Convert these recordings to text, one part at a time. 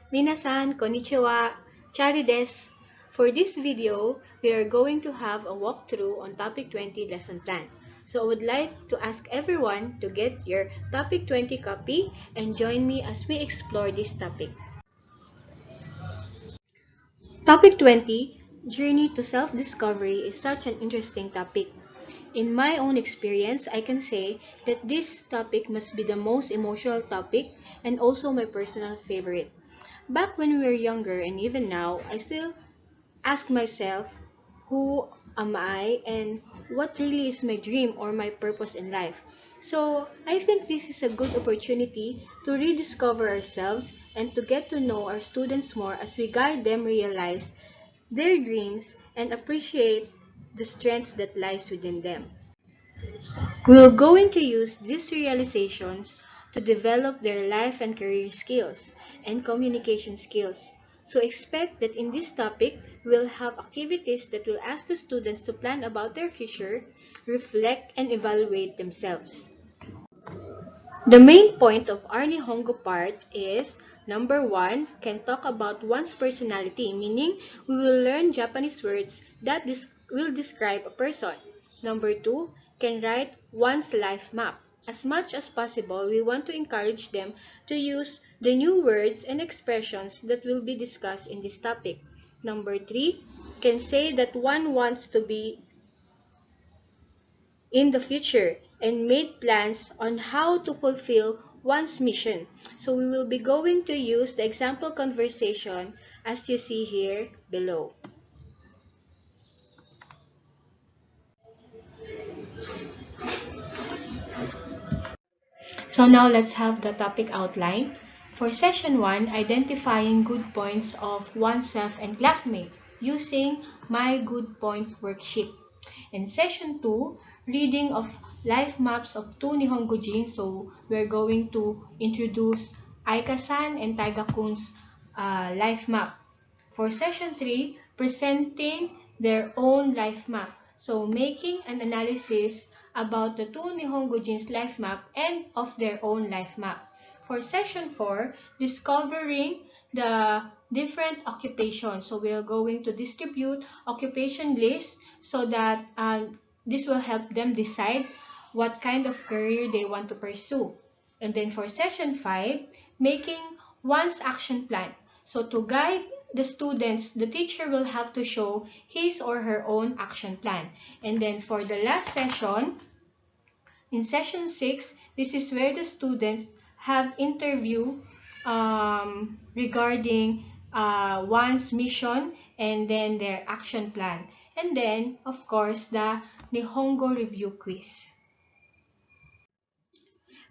Minasan, konnichiwa, chari desu. For this video, we are going to have a walkthrough on Topic 20 lesson plan. So I would like to ask everyone to get your Topic 20 copy and join me as we explore this topic. Topic 20, Journey to Self-Discovery, is such an interesting topic. In my own experience, I can say that this topic must be the most emotional topic and also my personal favorite. Back when we were younger and even now, I still ask myself, who am I and what really is my dream or my purpose in life? So, I think this is a good opportunity to rediscover ourselves and to get to know our students more as we guide them realize their dreams and appreciate the strengths that lies within them. We're going to use these realizations to develop their life and career skills and communication skills. So expect that in this topic, we'll have activities that will ask the students to plan about their future, reflect, and evaluate themselves. The main point of our Nihongo part is number 1, can talk about one's personality, meaning we will learn Japanese words that will describe a person. Number 2, can write one's life map. As much as possible, we want to encourage them to use the new words and expressions that will be discussed in this topic. Number 3, can say that one wants to be in the future and made plans on how to fulfill one's mission. So we will be going to use the example conversation as you see here below. So now let's have the topic outline. For session 1, identifying good points of oneself and classmate using My Good Points worksheet. In session 2, reading of life maps of two Nihongojin. So we're going to introduce Aika-san and Taiga-kun's life map. For session 3, presenting their own life map. So making an analysis about the two Nihongojin's life map and of their own life map. For session 4, discovering the different occupations. So we are going to distribute occupation lists so that this will help them decide what kind of career they want to pursue. And then for session 5, making one's action plan. So to guide the students, the teacher will have to show his or her own action plan. And then for the last session, in session 6, this is where the students have interview regarding one's mission and then their action plan. And then, of course, the Nihongo review quiz.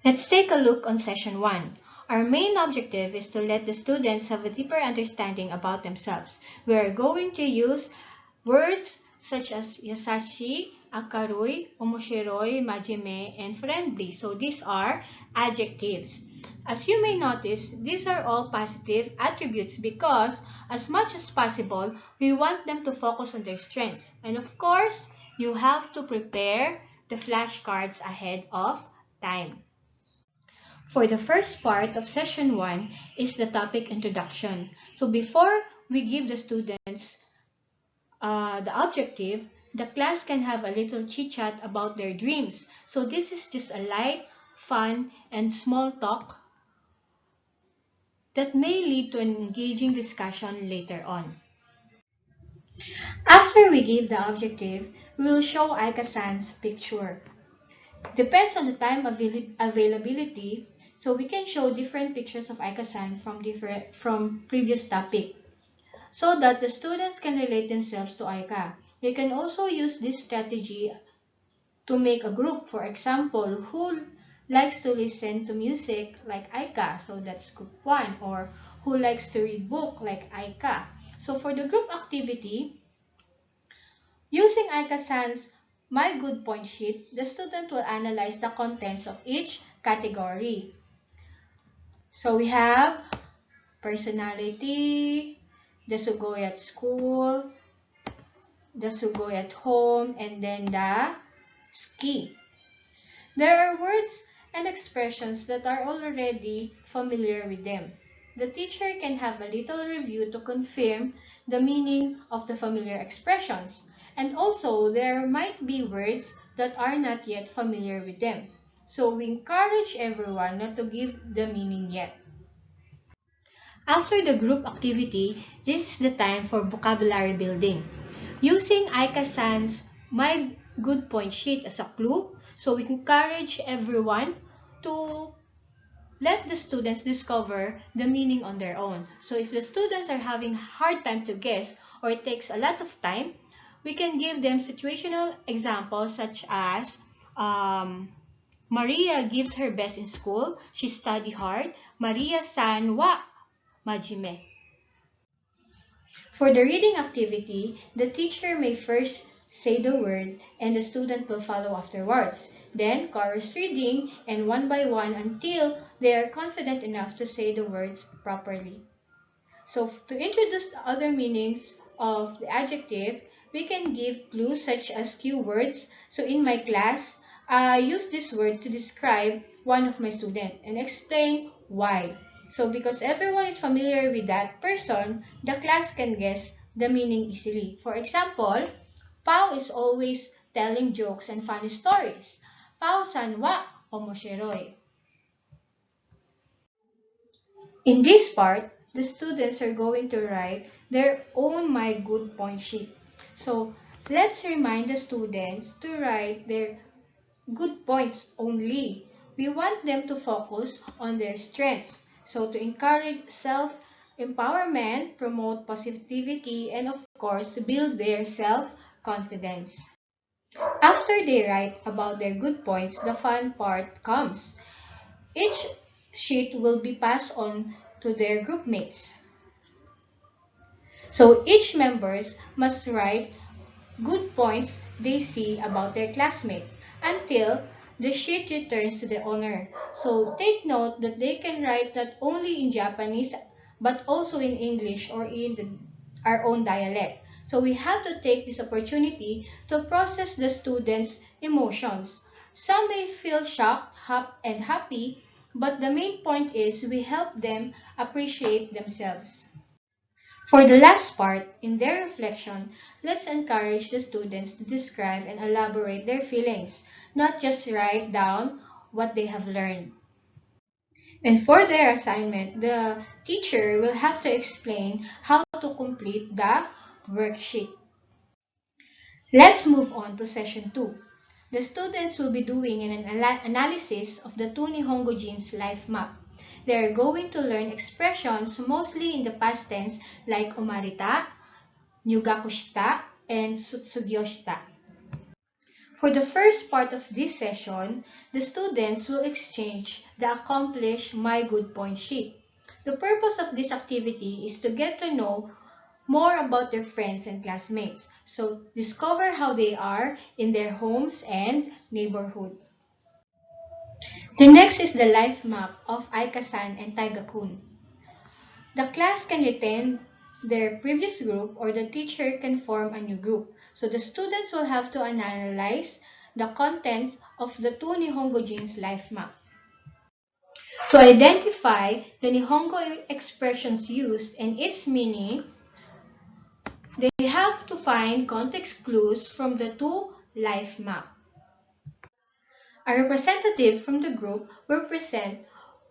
Let's take a look on session 1. Our main objective is to let the students have a deeper understanding about themselves. We are going to use words such as yasashi, akarui, omoshiroi, majime, and friendly. So these are adjectives. As you may notice, these are all positive attributes because as much as possible, we want them to focus on their strengths. And of course, you have to prepare the flashcards ahead of time. For the first part of session 1 is the topic introduction. So before we give the students the objective, the class can have a little chit-chat about their dreams. So this is just a light, fun, and small talk that may lead to an engaging discussion later on. After we give the objective, we will show Aika-san's picture. Depends on the time availability, so we can show different pictures of Aika-san from previous topic, so that the students can relate themselves to Aika. You can also use this strategy to make a group. For example, who likes to listen to music like Aika, so that's group 1, or who likes to read book like Aika. So for the group activity, using Aika-san's My Good Point sheet, the student will analyze the contents of each category. So we have personality, the sugoi at school, the sugoi at home, and then the ski. There are words and expressions that are already familiar with them. the teacher can have a little review to confirm the meaning of the familiar expressions. And also, there might be words that are not yet familiar with them. So we encourage everyone not to give the meaning yet. After the group activity, this is the time for vocabulary building. Using Aika-san's My Good Point sheet as a clue, so we encourage everyone to let the students discover the meaning on their own. So if the students are having a hard time to guess or it takes a lot of time, we can give them situational examples such as Maria gives her best in school, she study hard, Maria-san wa majime. For the reading activity, the teacher may first say the words and the student will follow afterwards. Then chorus reading and one by one until they are confident enough to say the words properly. So to introduce the other meanings of the adjective, we can give clues such as cue words. So in my class, I use these words to describe one of my students and explain why. So because everyone is familiar with that person, the class can guess the meaning easily. For example, Pao is always telling jokes and funny stories. Pao-san wa omoshiroi. In this part, the students are going to write their own My Good Point sheet. So let's remind the students to write their good points only. We want them to focus on their strengths. So to encourage self-empowerment, promote positivity, and of course, build their self-confidence. After they write about their good points, the fun part comes. Each sheet will be passed on to their group mates. So each members must write good points they see about their classmates until the sheet returns to the owner. So take note that they can write not only in Japanese but also in English or in our own dialect. So we have to take this opportunity to process the students' emotions. Some may feel shocked and happy, but the main point is we help them appreciate themselves. For the last part, in their reflection, let's encourage the students to describe and elaborate their feelings, not just write down what they have learned. And for their assignment, the teacher will have to explain how to complete the worksheet. Let's move on to session 2. The students will be doing an analysis of the two Nihongo Jin's life map. They are going to learn expressions mostly in the past tense like umarita, nyugakushita, and sutsugyoshita. For the first part of this session, the students will exchange the accomplished My Good Point sheet. The purpose of this activity is to get to know more about their friends and classmates. So discover how they are in their homes and neighborhood. The next is the life map of Aika-san and Taiga-kun. The class can retain their previous group or the teacher can form a new group. So the students will have to analyze the contents of the two Nihongo Jin's life map. To identify the Nihongo expressions used and its meaning, they have to find context clues from the two life map. A representative from the group will present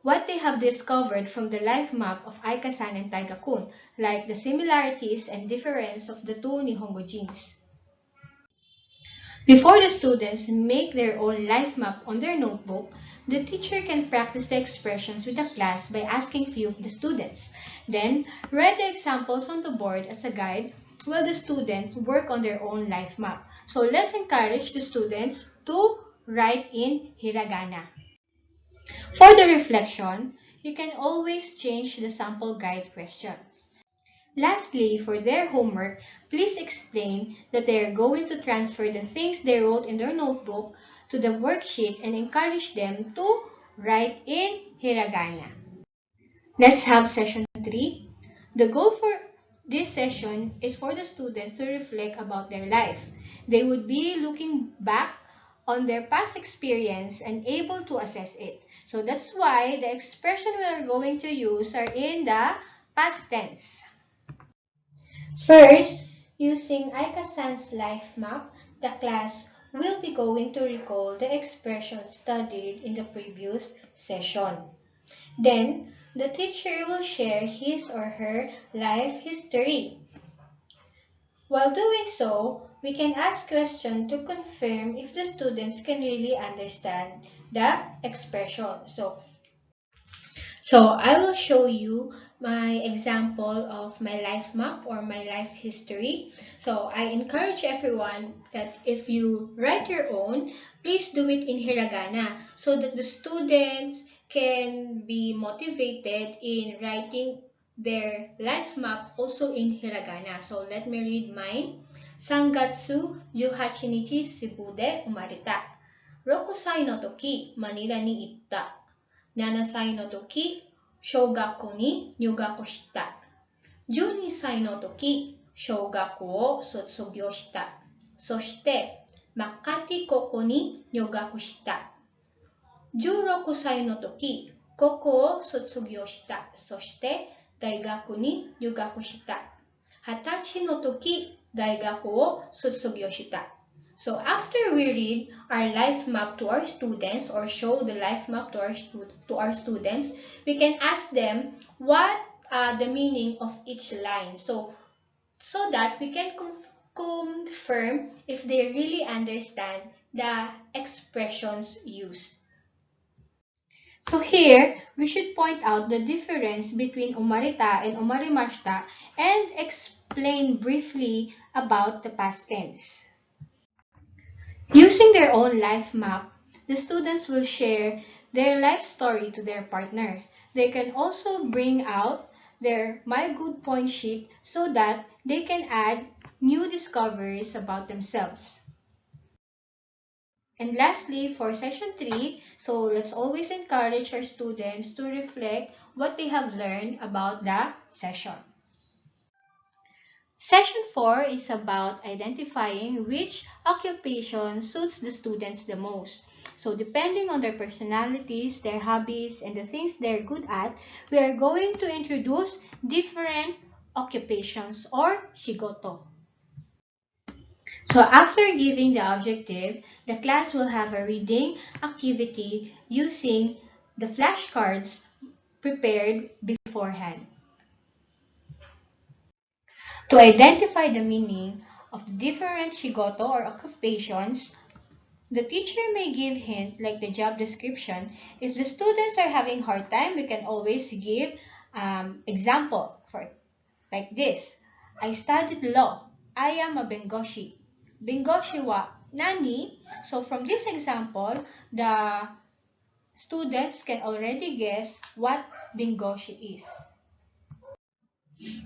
what they have discovered from the life map of Aika-san and Taiga-kun, like the similarities and difference of the two Nihongo Jins. Before the students make their own life map on their notebook, the teacher can practice the expressions with the class by asking few of the students. Then, write the examples on the board as a guide while the students work on their own life map. So let's encourage the students to write in hiragana. For the reflection, you can always change the sample guide questions. Lastly, for their homework, please explain that they are going to transfer the things they wrote in their notebook to the worksheet and encourage them to write in hiragana. Let's have session 3. The goal for this session is for the students to reflect about their life. They would be looking back on their past experience and able to assess it. So that's why the expression we are going to use are in the past tense. First, using Aika-san's life map, the class will be going to recall the expressions studied in the previous session. Then, the teacher will share his or her life history. While doing so, we can ask questions to confirm if the students can really understand the expression. So I will show you my example of my life map or my life history. So I encourage everyone that if you write your own, please do it in hiragana so that the students can be motivated in writing their life map also in hiragana. So let me read mine. Sangatsu 18 日 Cebu de umarita. Rokusai no toki Manila ni itta. 7歳の時、小学校に入学した。12歳の時、小学校を卒業した。そして、マカティ高校に入学した。16歳の時、高校を卒業した。そして、大学に入学した。20歳の時、大学を卒業した。So after we read our life map to our students or show the life map to our students, we can ask them what the meaning of each line. So that we can confirm if they really understand the expressions used. So here, we should point out the difference between umarita and umarimashita and explain briefly about the past tense. Using their own life map, the students will share their life story to their partner. They can also bring out their My Good Point sheet so that they can add new discoveries about themselves. And lastly, for session 3, so let's always encourage our students to reflect what they have learned about the session. Session 4 is about identifying which occupation suits the students the most. So depending on their personalities, their hobbies, and the things they're good at, we are going to introduce different occupations or shigoto. So after giving the objective, the class will have a reading activity using the flashcards prepared beforehand. To identify the meaning of the different shigoto or occupations, the teacher may give hint like the job description. If the students are having hard time, we can always give example for like this. I studied law. I am a bengoshi. Bengoshi wa nani? So from this example, the students can already guess what bengoshi is.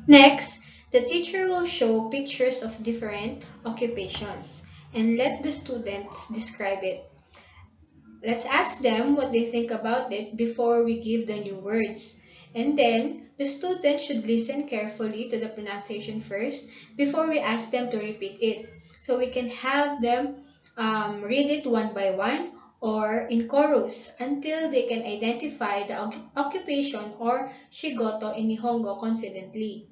Next, the teacher will show pictures of different occupations and let the students describe it. Let's ask them what they think about it before we give the new words. And then, the students should listen carefully to the pronunciation first before we ask them to repeat it. So we can have them read it one by one or in chorus until they can identify the occupation or shigoto in Nihongo confidently.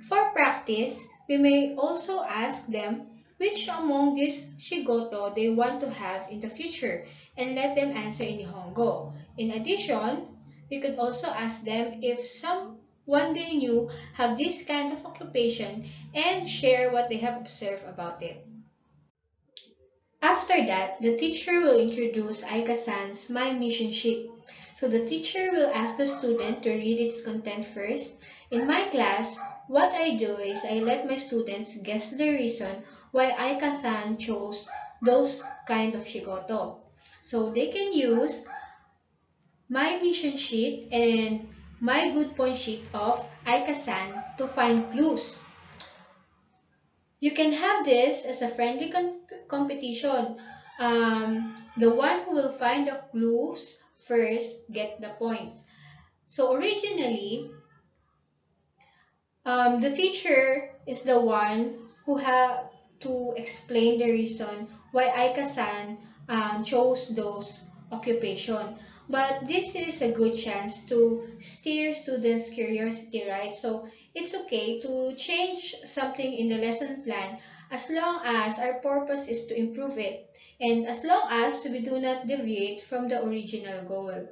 For practice, we may also ask them which among these shigoto they want to have in the future and let them answer in Nihongo. In addition, we could also ask them if someone they knew have this kind of occupation and share what they have observed about it. After that, the teacher will introduce Aika-san's My Mission Sheet. So the teacher will ask the student to read its content first. In my class, what I do is I let my students guess the reason why Aika-san chose those kind of shigoto. So they can use My Mission Sheet and My Good Point Sheet of Aika-san to find clues. You can have this as a friendly competition. The one who will find the clues first get the points. So originally, the teacher is the one who had to explain the reason why Aika-san chose those occupation. But this is a good chance to steer students' curiosity, right? So it's okay to change something in the lesson plan as long as our purpose is to improve it and as long as we do not deviate from the original goal.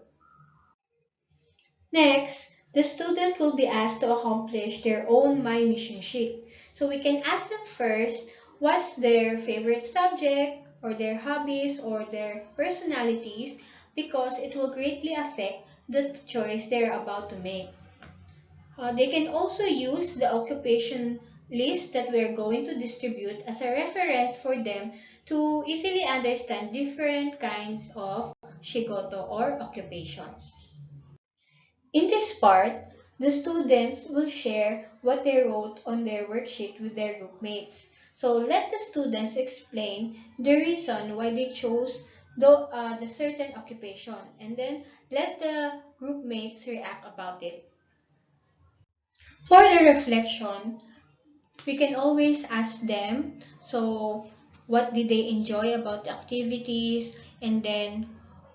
Next, the student will be asked to accomplish their own My Mission sheet. So we can ask them first what's their favorite subject or their hobbies or their personalities because it will greatly affect the choice they're about to make. They can also use the occupation list that we're going to distribute as a reference for them to easily understand different kinds of shigoto or occupations. In this part, the students will share what they wrote on their worksheet with their group mates. So let the students explain the reason why they chose the certain occupation and then let the group mates react about it. For the reflection, we can always ask them, so what did they enjoy about the activities and then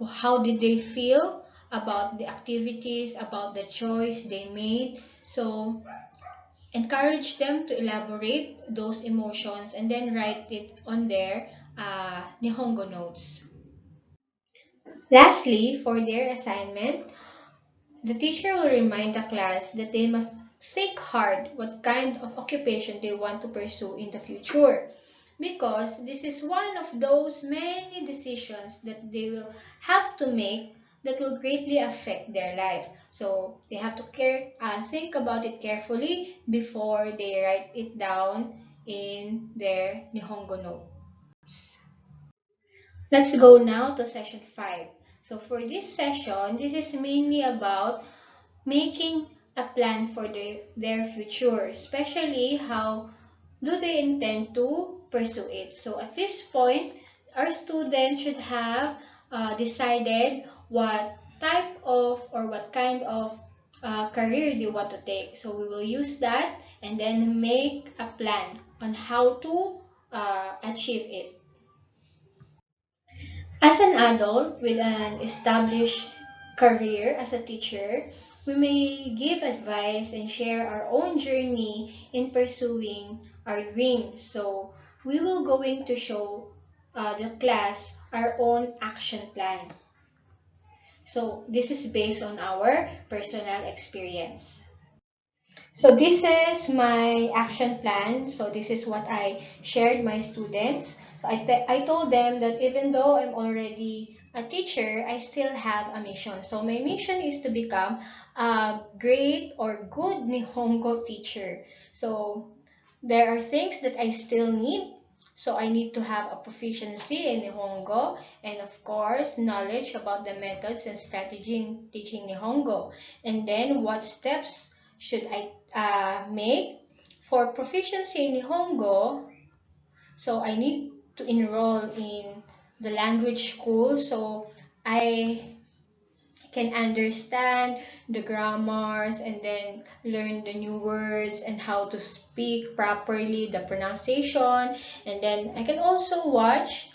how did they feel about the activities, about the choice they made. So encourage them to elaborate those emotions and then write it on their Nihongo notes. Lastly, for their assignment, the teacher will remind the class that they must think hard what kind of occupation they want to pursue in the future because this is one of those many decisions that they will have to make that will greatly affect their life. So they have to think about it carefully before they write it down in their Nihongo note. Let's go now to session 5. So for this session, this is mainly about making a plan for their future, especially how do they intend to pursue it. So at this point, our students should have decided what type of or what kind of career they want to take. So we will use that and then make a plan on how to achieve it. As an adult with an established career as a teacher, we may give advice and share our own journey in pursuing our dreams. So we will going to show the class our own action plan. So this is based on our personal experience. So this is my action plan. So this is what I shared my students. So I told them that even though I'm already a teacher, I still have a mission. So my mission is to become a great or good Nihongo teacher. So there are things that I still need. So I need to have a proficiency in Nihongo and of course knowledge about the methods and strategy in teaching Nihongo. And then what steps should I make for proficiency in Nihongo? So I need to enroll in the language school so I can understand the grammars and then learn the new words and how to speak properly, the pronunciation. And then I can also watch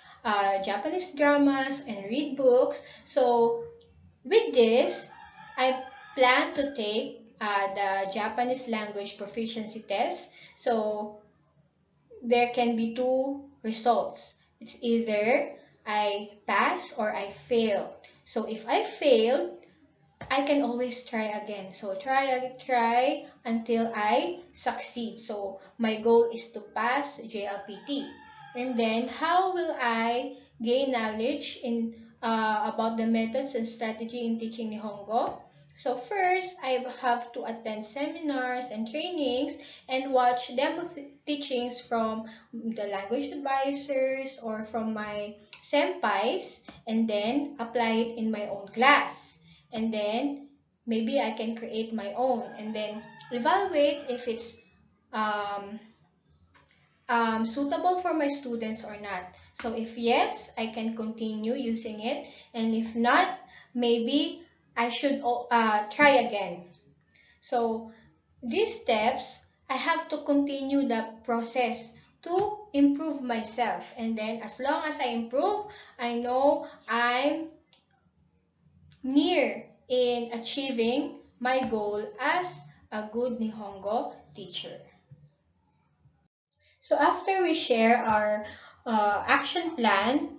Japanese dramas and read books. So with this, I plan to take the Japanese language proficiency test. So there can be two results. It's either I pass or I fail. So if I fail, I can always try again. So try until I succeed. So my goal is to pass JLPT. And then how will I gain knowledge in about the methods and strategy in teaching Nihongo? So first, I have to attend seminars and trainings and watch demo teachings from the language advisors or from my senpais and then apply it in my own class. And then maybe I can create my own and then evaluate if it's um, suitable for my students or not. So if yes, I can continue using it, and if not, maybe I should try again. So these steps, I have to continue the process to improve myself, and then as long as I improve, I know near in achieving my goal as a good Nihongo teacher. So after we share our action plan,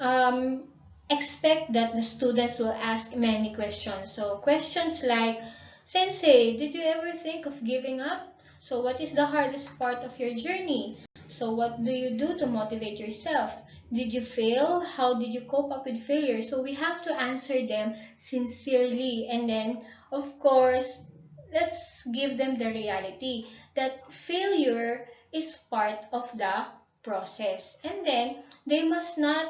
um, expect that the students will ask many questions. So questions like, Sensei, did you ever think of giving up? So what is the hardest part of your journey? So what do you do to motivate yourself? Did you fail? How did you cope up with failure? So we have to answer them sincerely, and then of course let's give them the reality that failure is part of the process, and then they must not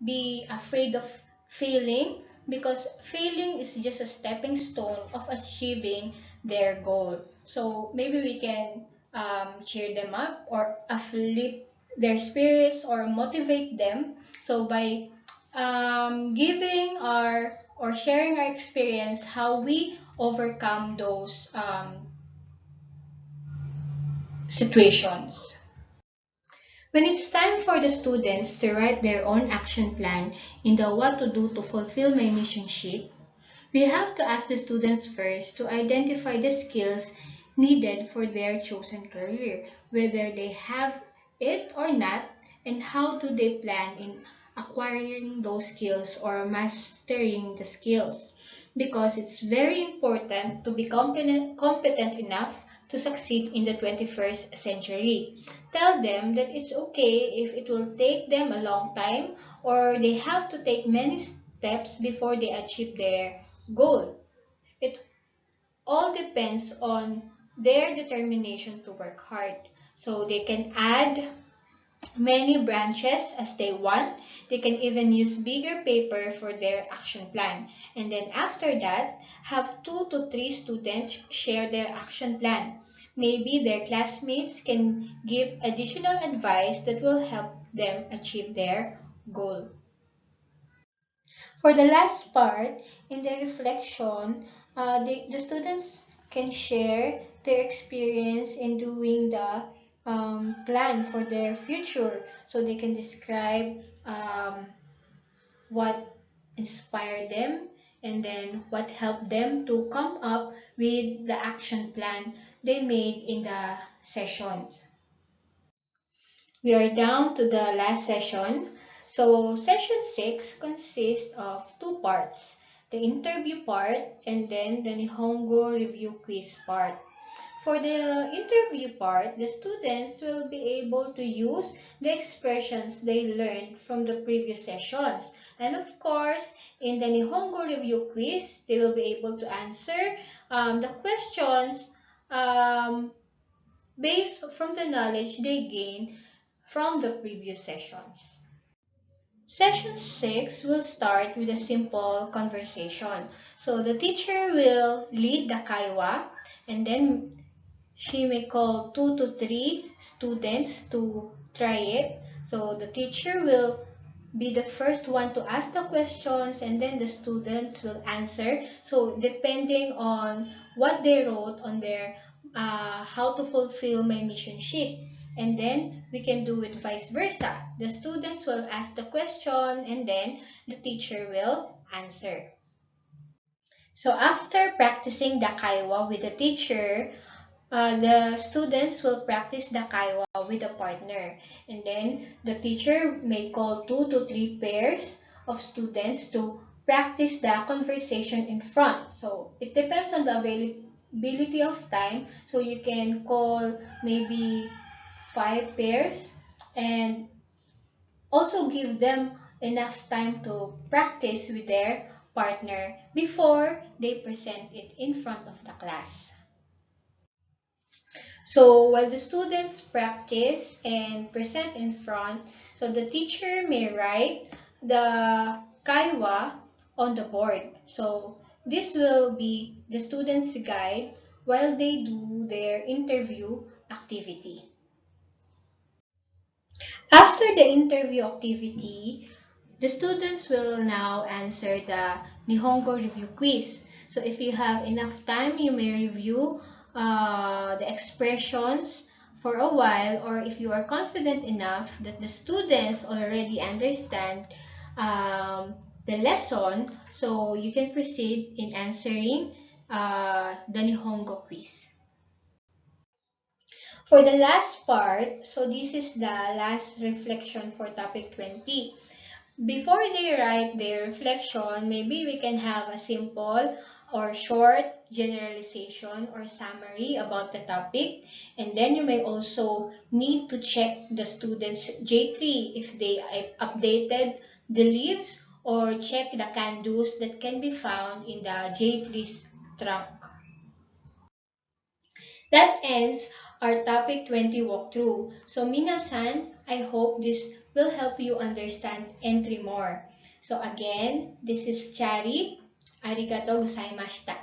be afraid of failing, because failing is just a stepping stone of achieving their goal. So maybe we can cheer them up or uplift their spirits or motivate them. So by giving our or sharing our experience, how we overcome those situations. When it's time for the students to write their own action plan in the what to do to fulfill my mission sheet, we have to ask the students first to identify the skills needed for their chosen career, whether they have it or not, and how do they plan in acquiring those skills or mastering the skills. Because it's very important to be competent enough to succeed in the 21st century. Tell them that it's okay if it will take them a long time or they have to take many steps before they achieve their goal. It all depends on their determination to work hard. So they can add many branches as they want. They can even use bigger paper for their action plan. And then after that, have 2 to 3 students share their action plan. Maybe their classmates can give additional advice that will help them achieve their goal. For the last part, in the reflection, the students can share their experience in doing the plan for their future. So they can describe what inspired them and then what helped them to come up with the action plan they made in the sessions. We are down to the last session. So session 6 consists of 2 parts, the interview part and then the Nihongo review quiz part. For the interview part, the students will be able to use the expressions they learned from the previous sessions. And of course, in the Nihongo review quiz, they will be able to answer the questions um, based from the knowledge they gained from the previous sessions. Session 6 will start with a simple conversation. So the teacher will lead the kaiwa, and then she may call 2 to 3 students to try it. So the teacher will be the first one to ask the questions and then the students will answer. So depending on what they wrote on their how to fulfill my mission sheet. And then we can do it vice versa. The students will ask the question and then the teacher will answer. So after practicing the kaiwa with the teacher, the students will practice the kaiwa with a partner, and then the teacher may call 2 to 3 pairs of students to practice the conversation in front. So it depends on the availability of time. So you can call maybe 5 pairs and also give them enough time to practice with their partner before they present it in front of the class. So while the students practice and present in front, so the teacher may write the kaiwa on the board. So this will be the students' guide while they do their interview activity. After the interview activity, the students will now answer the Nihongo review quiz. So if you have enough time, you may review the expressions for a while, or if you are confident enough that the students already understand the lesson, so you can proceed in answering the Nihongo quiz. For the last part, so this is the last reflection for topic 20. Before they write their reflection, maybe we can have a simple or short generalization or summary about the topic. And then you may also need to check the students' J3 if they updated the leaves or check the can-dos that can be found in the J3's trunk. That ends our topic 20 walkthrough. So minasan, I hope this will help you understand entry more. So again, this is Chari. Arigato gozaimashita.